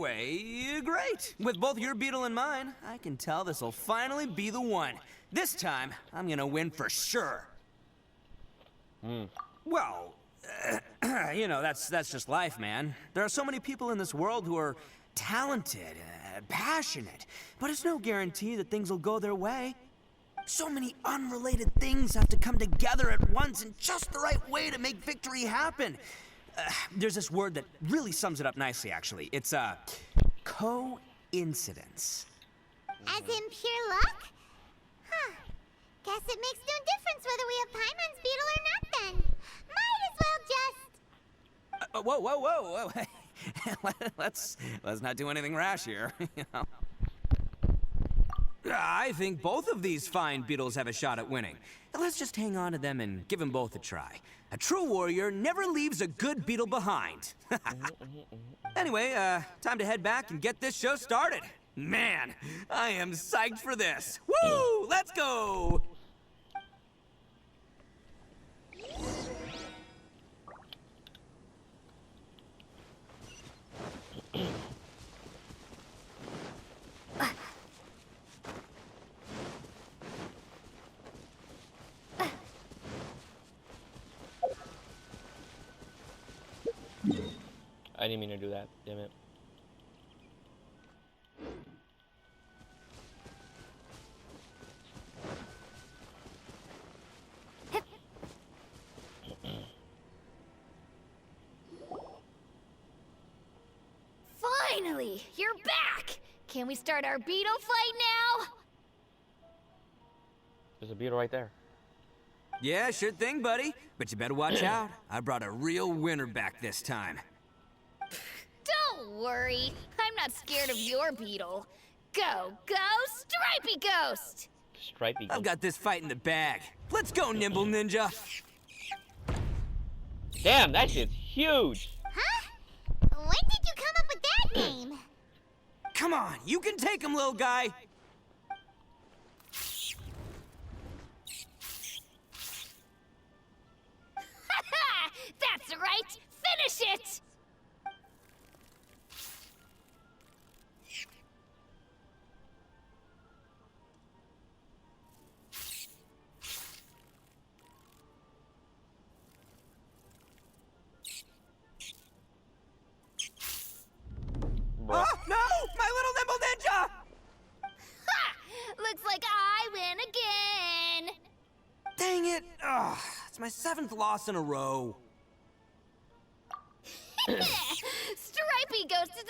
Anyway, great. With both your beetle and mine, I can tell this'll finally be the one. This time, I'm gonna win for sure. Well, you know, that's just life, man. There are so many people in this world who are talented, passionate, but it's no guarantee that things will go their way. So many unrelated things have to come together at once in just the right way to make victory happen. There's this word that really sums it up nicely, actually. It's, coincidence. As in pure luck? Huh. Guess it makes no difference whether we have Paimon's beetle or not then. Might as well just... Whoa. let's not do anything rash here, you know. I think both of these fine beetles have a shot at winning. Let's just hang on to them and give them both a try. A true warrior never leaves a good beetle behind. Anyway, time to head back and get this show started. Man, I am psyched for this. Woo! Let's go! I didn't mean to do that, damn it. Finally, you're back! Can we start our beetle fight now? There's a beetle right there. Yeah, sure thing, buddy. But you better watch out. I brought a real winner back this time. Don't worry, I'm not scared of your beetle. Go, Stripey Ghost! Stripey. I've got this fight in the bag. Let's go, Nimble Ninja. Damn, that shit's huge. Huh? When did you come up with that name? Come on, you can take him, little guy. That's right! Finish it! Oh, no! My little Nimble Ninja! Ha! Looks like I win again! Dang it! Ugh, it's my 7th loss in a row. Stripey Ghost is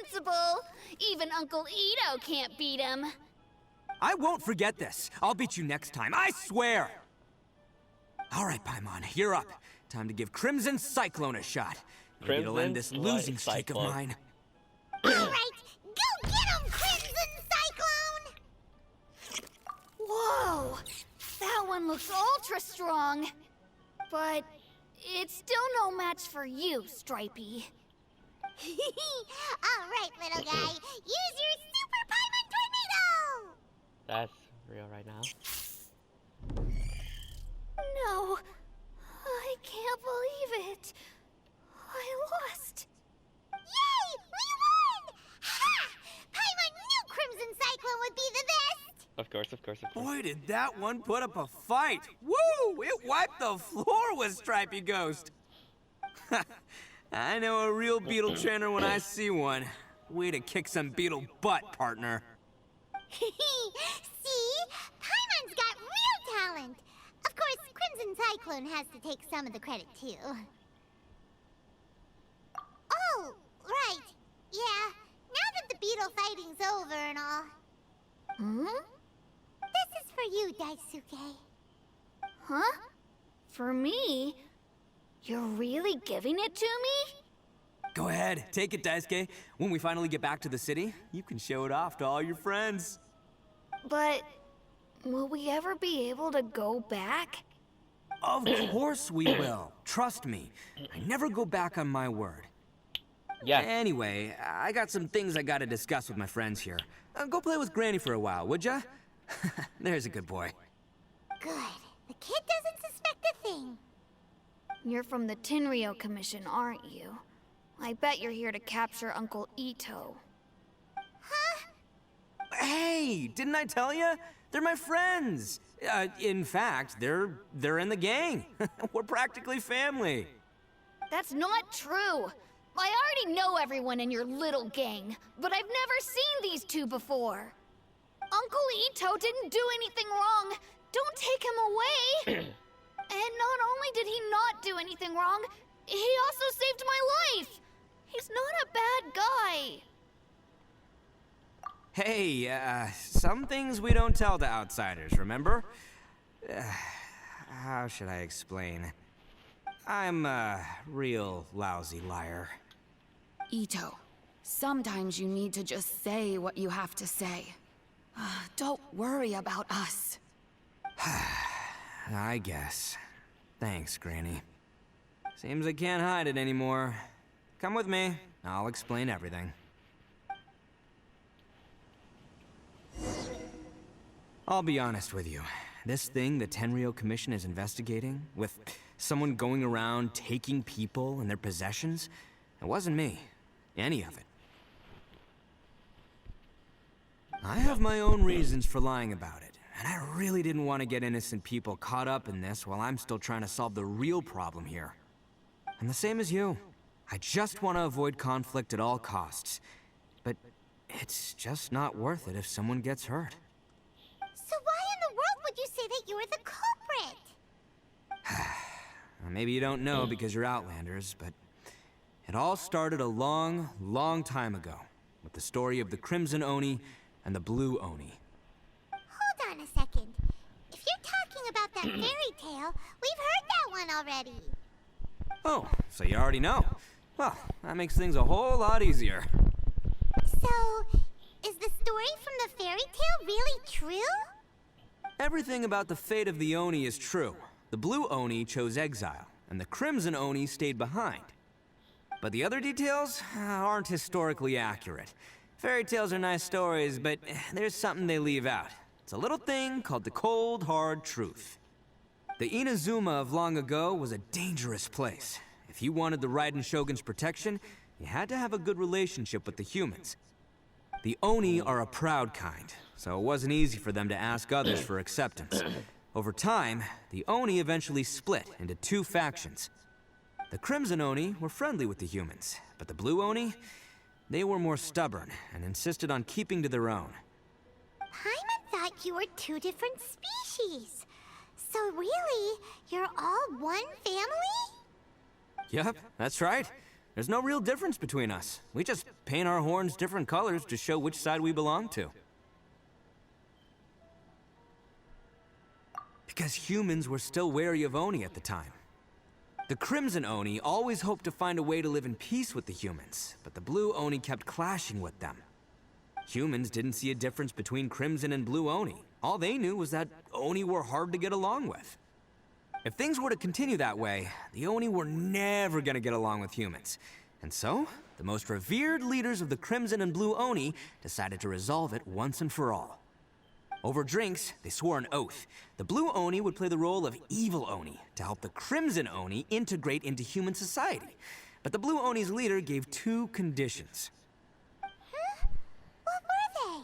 invincible! Even Uncle Ito can't beat him. I won't forget this. I'll beat you next time, I swear! All right, Paimon, you're up. Time to give Crimson Cyclone a shot. Maybe it'll end this losing streak of mine. Alright, go get him, Crimson Cyclone! Whoa! That one looks ultra strong. But it's still no match for you, Stripey. Alright, little guy, use your Super Paimon Tornado! That's real right now. No, I can't believe it. I lost. Yay! We won! Ha! Paimon knew Crimson Cyclone would be the best! Of course. Boy, did that one put up a fight. Woo! It wiped the floor with Stripey Ghost. I know a real beetle trainer when I see one. Way to kick some beetle butt, partner. See? Paimon's got real talent! Of course, Crimson Cyclone has to take some of the credit, too. Oh, right. Yeah, now that the beetle fighting's over and all. Hmm? This is for you, Daisuke. Huh? For me? You're really giving it to me? Go ahead, take it, Daisuke. When we finally get back to the city, you can show it off to all your friends. But will we ever be able to go back? Of course we will. Trust me. I never go back on my word. Yeah. Anyway, I got some things I gotta discuss with my friends here. Go play with Granny for a while, would ya? There's a good boy. Good. The kid doesn't suspect a thing. You're from the Tenryo Commission, aren't you? I bet you're here to capture Uncle Ito. Hey, didn't I tell you? They're my friends. In fact, they're in the gang. We're practically family. That's not true. I already know everyone in your little gang, but I've never seen these two before. Uncle Ito didn't do anything wrong. Don't take him away. And not only did he not do anything wrong, he also saved my life. He's not a bad guy. Hey, some things we don't tell to outsiders, remember? How should I explain? I'm a real lousy liar. Ito, sometimes you need to just say what you have to say. Don't worry about us. I guess. Thanks, Granny. Seems I can't hide it anymore. Come with me. I'll explain everything. I'll be honest with you. This thing the Tenryou Commission is investigating, with someone going around taking people and their possessions, it wasn't me. Any of it. I have my own reasons for lying about it, and I really didn't want to get innocent people caught up in this while I'm still trying to solve the real problem here. And the same as you. I just want to avoid conflict at all costs. But it's just not worth it if someone gets hurt. So why in the world would you say that you were the culprit? Maybe you don't know because you're Outlanders, but it all started a long, long time ago with the story of the Crimson Oni and the Blue Oni. Hold on a second. If you're talking about that fairy tale, we've heard that one already. Oh, so you already know. Well, that makes things a whole lot easier. So, is the story from the fairy tale really true? Everything about the fate of the Oni is true. The Blue Oni chose exile, and the Crimson Oni stayed behind. But the other details aren't historically accurate. Fairy tales are nice stories, but there's something they leave out. It's a little thing called the cold, hard truth. The Inazuma of long ago was a dangerous place. If you wanted the Raiden Shogun's protection, you had to have a good relationship with the humans. The Oni are a proud kind, so it wasn't easy for them to ask others for acceptance. Over time, the Oni eventually split into two factions. The Crimson Oni were friendly with the humans, but the Blue Oni, they were more stubborn and insisted on keeping to their own. Paimon thought you were two different species. So really, you're all one family? Yep, that's right. There's no real difference between us. We just paint our horns different colors to show which side we belong to. Because humans were still wary of Oni at the time. The Crimson Oni always hoped to find a way to live in peace with the humans, but the Blue Oni kept clashing with them. Humans didn't see a difference between Crimson and Blue Oni. All they knew was that Oni were hard to get along with. If things were to continue that way, the Oni were never gonna get along with humans. And so, the most revered leaders of the Crimson and Blue Oni decided to resolve it once and for all. Over drinks, they swore an oath. The Blue Oni would play the role of evil Oni to help the Crimson Oni integrate into human society. But the Blue Oni's leader gave two conditions. Huh? What were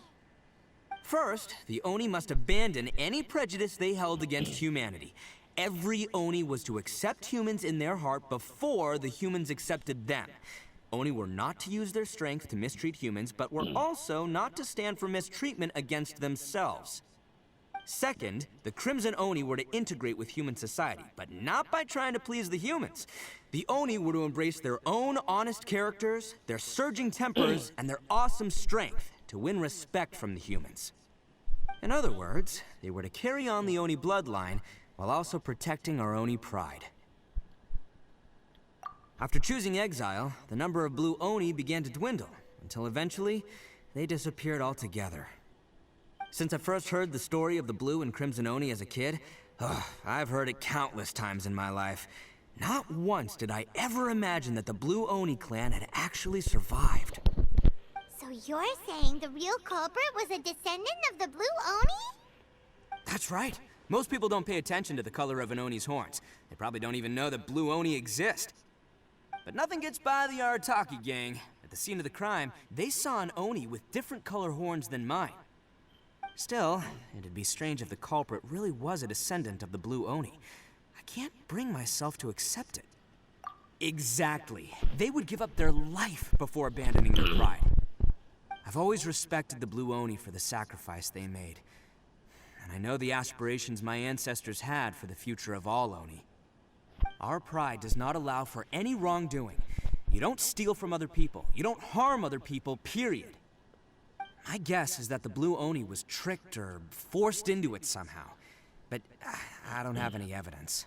they? First, the Oni must abandon any prejudice they held against humanity. Every Oni was to accept humans in their heart before the humans accepted them. Oni were not to use their strength to mistreat humans, but were also not to stand for mistreatment against themselves. Second, the Crimson Oni were to integrate with human society, but not by trying to please the humans. The Oni were to embrace their own honest characters, their surging tempers, and their awesome strength to win respect from the humans. In other words, they were to carry on the Oni bloodline while also protecting our Oni pride. After choosing exile, the number of Blue Oni began to dwindle, until eventually, they disappeared altogether. Since I first heard the story of the Blue and Crimson Oni as a kid, I've heard it countless times in my life. Not once did I ever imagine that the Blue Oni clan had actually survived. So you're saying the real culprit was a descendant of the Blue Oni? That's right. Most people don't pay attention to the color of an Oni's horns. They probably don't even know that Blue Oni exist. But nothing gets by the Arataki gang. At the scene of the crime, they saw an Oni with different color horns than mine. Still, it'd be strange if the culprit really was a descendant of the Blue Oni. I can't bring myself to accept it. Exactly. They would give up their life before abandoning their pride. I've always respected the Blue Oni for the sacrifice they made. And I know the aspirations my ancestors had for the future of all Oni. Our pride does not allow for any wrongdoing. You don't steal from other people. You don't harm other people, period. My guess is that the Blue Oni was tricked or forced into it somehow. But I don't have any evidence.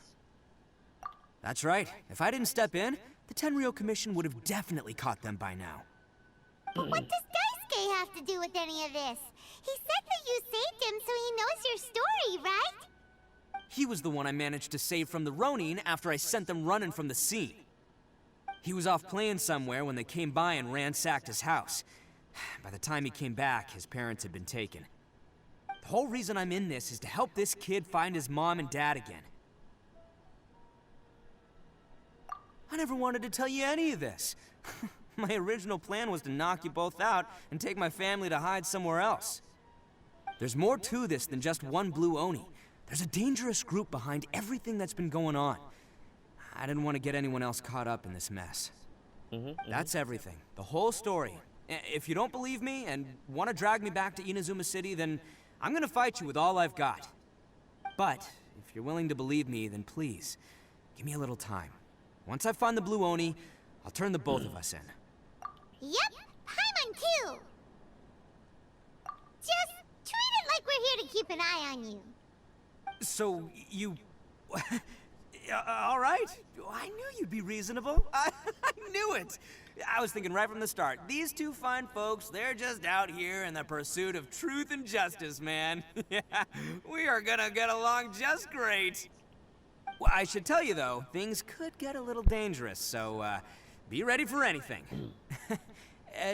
That's right. If I didn't step in, the Tenryou Commission would have definitely caught them by now. But what does Daisuke have to do with any of this? He said that you saved him so he knows your story, right? He was the one I managed to save from the Ronin after I sent them running from the scene. He was off playing somewhere when they came by and ransacked his house. By the time he came back, his parents had been taken. The whole reason I'm in this is to help this kid find his mom and dad again. I never wanted to tell you any of this. My original plan was to knock you both out and take my family to hide somewhere else. There's more to this than just one Blue Oni. There's a dangerous group behind everything that's been going on. I didn't want to get anyone else caught up in this mess. That's everything. The whole story. If you don't believe me and want to drag me back to Inazuma City, then I'm gonna fight you with all I've got. But if you're willing to believe me, then please, give me a little time. Once I find the Blue Oni, I'll turn the both of us in. Yep, Paimon too. Just treat it like we're here to keep an eye on you. So, you... all right. I knew you'd be reasonable. I knew it. I was thinking right from the start, these two fine folks, they're just out here in the pursuit of truth and justice, man. Yeah, we are gonna get along just great. Well, I should tell you, though, things could get a little dangerous, so, be ready for anything.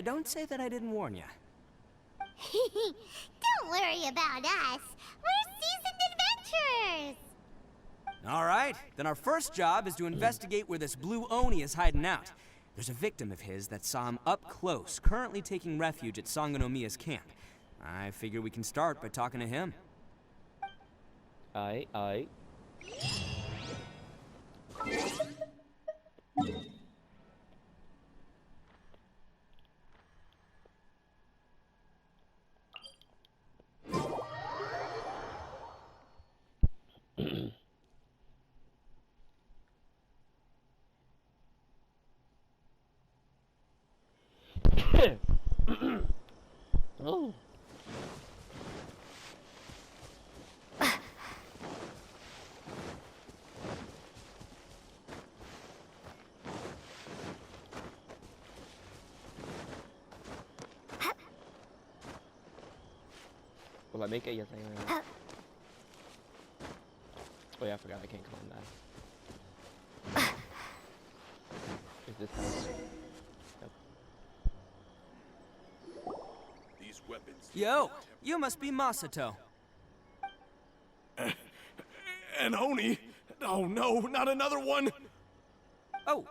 Don't say that I didn't warn you. Don't worry about us. We're seasoned adventurers. All right, then our first job is to investigate where this Blue Oni is hiding out. There's a victim of his that saw him up close, currently taking refuge at Sangonomiya's camp. I figure we can start by talking to him. Aye. Oh. Will I make it? Yes, I am. Oh yeah, I forgot I can't command that. Is this how? Yep. These weapons. Yo, you must be Masato. An Oni? Oh no, not another one! Oh,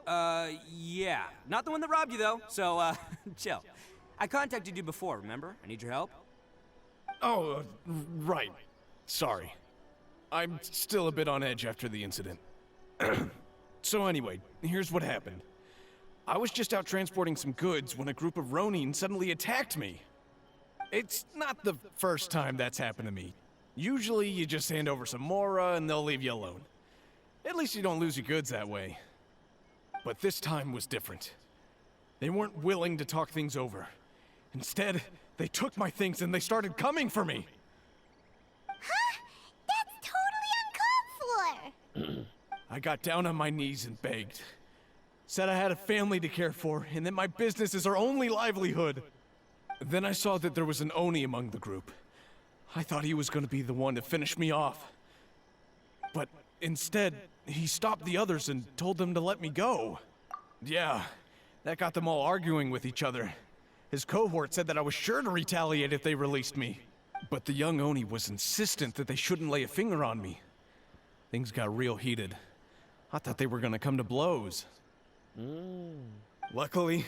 yeah. Not the one that robbed you, though, so, chill. I contacted you before, remember? I need your help. Oh, right. Sorry. I'm still a bit on edge after the incident. So anyway, here's what happened. I was just out transporting some goods when a group of Ronin suddenly attacked me. It's not the first time that's happened to me. Usually you just hand over some Mora and they'll leave you alone. At least you don't lose your goods that way. But this time was different. They weren't willing to talk things over. Instead, they took my things and they started coming for me. Huh? That's totally uncalled for. I got down on my knees and begged. Said I had a family to care for and that my business is our only livelihood. Then I saw that there was an Oni among the group. I thought he was going to be the one to finish me off. But instead, he stopped the others and told them to let me go. Yeah, that got them all arguing with each other. His cohort said that I was sure to retaliate if they released me. But the young Oni was insistent that they shouldn't lay a finger on me. Things got real heated. I thought they were gonna come to blows. Luckily,